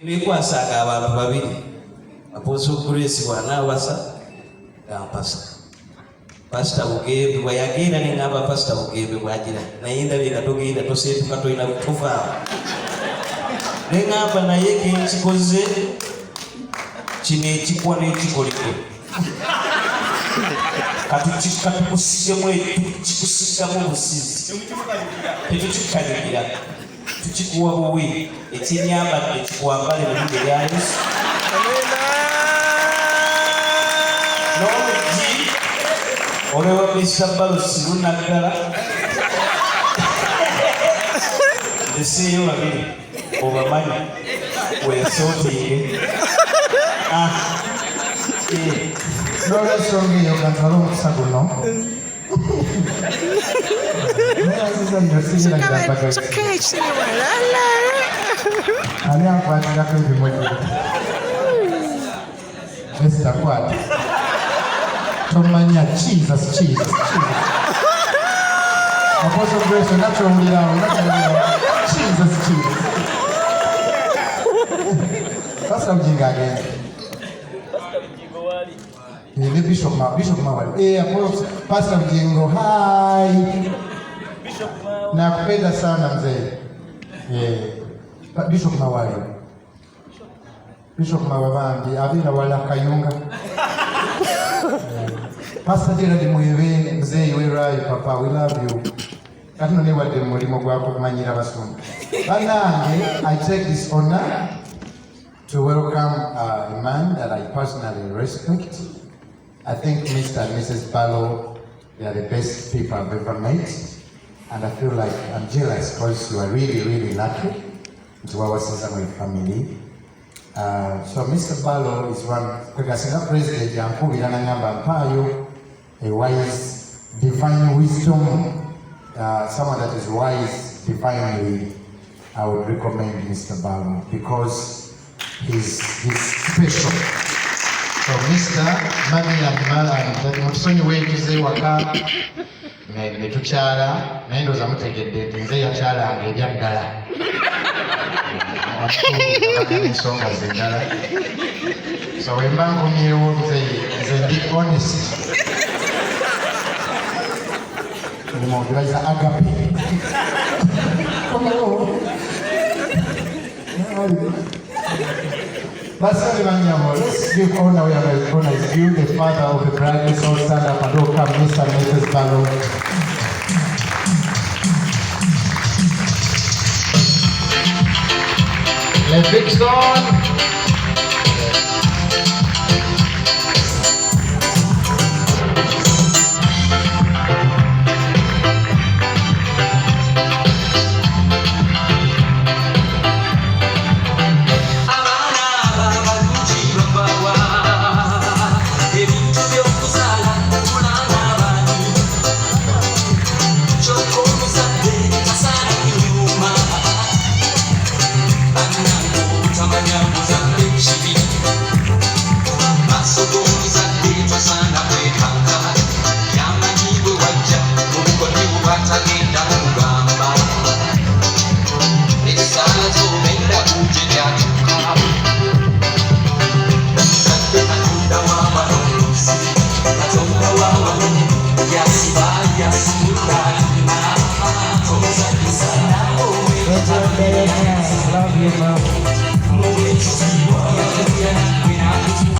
Nikwasanga abantu babiri Apostle Grace wanaawasa gampasa Pastor Bugembe bwayagenda nengamba Pastor Bugembe bwagira naye ndabika togenda toseetuka toyina kutuvaawo nengamba naye kenzikoze kino ekikwa n'ekikoliko katukusigemu kikusigamu obusizi tetukikanyikira tukikuwa buwi ekinyambadde kikwambale mu linnya lya Yesu n'olugi olwewa Mr. Balusi lunaggala eseeyo babiri obamanyi weesootinge n'olwensonga eyo gantwala omukisa guno nayaziza nnyo sigiragirabagaki ani ankwatirako ebimuli esitakwata tomanya Jesus Apostle Grace nakyowulirawo Jesus Pastor Bujinga agenda ne Bishop Mawali Pastor Bujingo hi nakupenda sana mzee Bishop Mawali abira wala kayunga Pastor Gerard Muhebe mzee werayo papa we love you katino ne wadde mulimo gwako kumanyira basumba banange I take this honor to welcome a man that I personally respect. I think Mr. and Mrs. Barlow, they are the best people I've ever met. And I feel like I'm jealous because you are really, really lucky to our Sesame family. So Mr. Barlow is one, Kwegasinga President, a wise, divine wisdom, someone that is wise divinely. I would recommend Mr. Barlow because he's special. So Mr. Mami and Mala, mutusonyi wetuze waka netukyala naye ndowooza mutegedde nti nze yakyalange ebyaddala ensonga zeddala so wemba nkomyewo nze ndi honest nimogeraza agape let's give honor where honor is due. The father of the bride, let's all stand up and welcome Mr. and Mrs. Barlow. Let's big song. Love you, Mom.